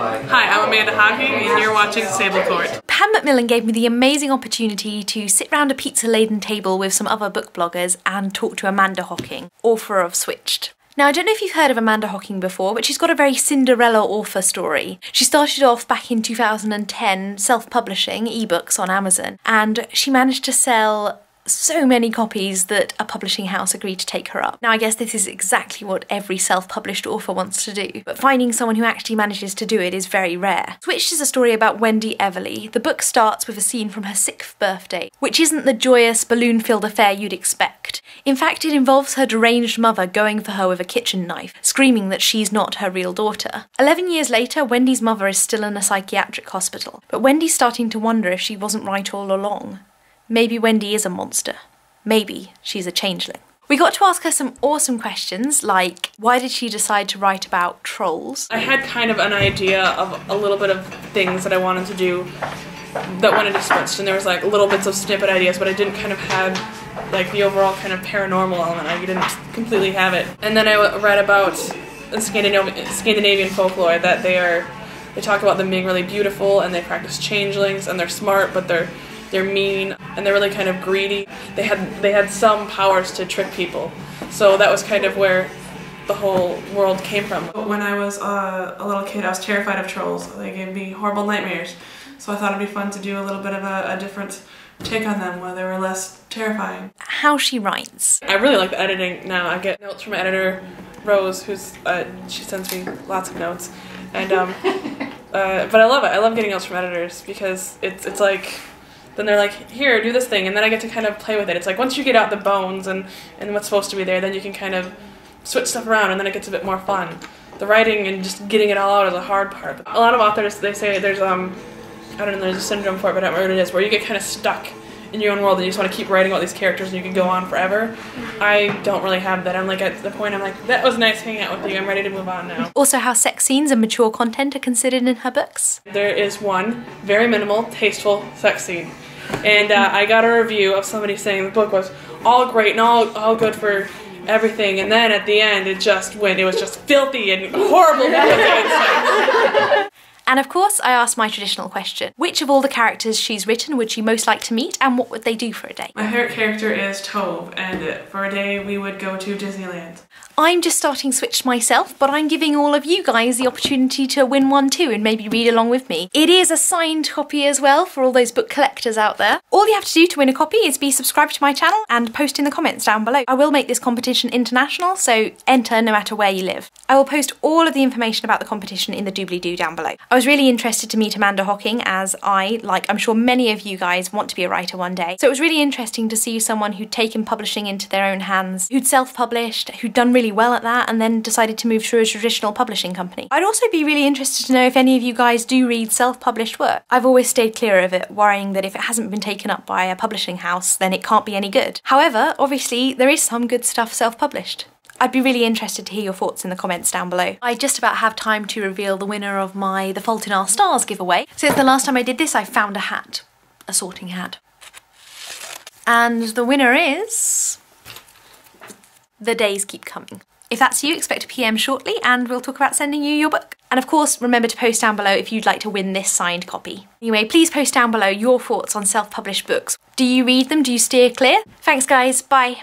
Hi, I'm Amanda Hocking and you're watching SableCaught. Pam Macmillan gave me the amazing opportunity to sit round a pizza-laden table with some other book bloggers and talk to Amanda Hocking, author of Switched. Now, I don't know if you've heard of Amanda Hocking before, but she's got a very Cinderella author story. She started off back in 2010 self-publishing ebooks on Amazon, and she managed to sell so many copies that a publishing house agreed to take her up. Now, I guess this is exactly what every self-published author wants to do, but finding someone who actually manages to do it is very rare. Switched is a story about Wendy Everly. The book starts with a scene from her 6th birthday, which isn't the joyous, balloon-filled affair you'd expect. In fact, it involves her deranged mother going for her with a kitchen knife, screaming that she's not her real daughter. 11 years later, Wendy's mother is still in a psychiatric hospital, but Wendy's starting to wonder if she wasn't right all along. Maybe Wendy is a monster. Maybe she's a changeling. We got to ask her some awesome questions, like why did she decide to write about trolls? I had kind of an idea of a little bit of things that I wanted to do that went into Switched, and there was like little bits of snippet ideas, but I didn't kind of have like the overall kind of paranormal element. I didn't completely have it. And then I read about in Scandinavian folklore that they talk about them being really beautiful, and they practice changelings, and they're smart, but they're mean, and they're really kind of greedy. They had some powers to trick people. So that was kind of where the whole world came from. When I was a little kid, I was terrified of trolls. They gave me horrible nightmares. So I thought it'd be fun to do a little bit of a different take on them, where they were less terrifying. How she writes. I really like the editing now. I get notes from my editor, Rose, who's she sends me lots of notes. And but I love it. I love getting notes from editors because it's like, then they're like, here, do this thing, and then I get to kind of play with it. It's like once you get out the bones and what's supposed to be there, then you can kind of switch stuff around, and then it gets a bit more fun. The writing and just getting it all out is a hard part. But a lot of authors, they say there's I don't know, there's a syndrome for it, but I don't know what it is, where you get kind of stuck in your own world and you just want to keep writing about these characters and you can go on forever. I don't really have that. I'm like at the point I'm like, that was nice hanging out with you, I'm ready to move on now. Also how sex scenes and mature content are considered in her books. There is one very minimal, tasteful sex scene. And I got a review of somebody saying the book was all great and all good for everything, and then at the end it was just filthy and horrible. And of course, I asked my traditional question. Which of all the characters she's written would she most like to meet, and what would they do for a day? My favorite character is Tove, and for a day we would go to Disneyland. I'm just starting Switched myself, but I'm giving all of you guys the opportunity to win one too and maybe read along with me. It is a signed copy as well for all those book collectors out there. All you have to do to win a copy is be subscribed to my channel and post in the comments down below. I will make this competition international, so enter no matter where you live. I will post all of the information about the competition in the doobly-doo down below. I was really interested to meet Amanda Hocking, as I, like I'm sure many of you guys, want to be a writer one day. So it was really interesting to see someone who'd taken publishing into their own hands, who'd self-published, who'd done really well at that, and then decided to move through a traditional publishing company. I'd also be really interested to know if any of you guys do read self-published work. I've always stayed clear of it, worrying that if it hasn't been taken up by a publishing house, then it can't be any good. However, obviously, there is some good stuff self-published. I'd be really interested to hear your thoughts in the comments down below. I just about have time to reveal the winner of my The Fault in Our Stars giveaway. Since the last time I did this, I found a hat. A sorting hat. And the winner is... The Days Keep Coming. If that's you, expect a PM shortly and we'll talk about sending you your book. And of course, remember to post down below if you'd like to win this signed copy. Anyway, please post down below your thoughts on self-published books. Do you read them? Do you steer clear? Thanks guys, bye.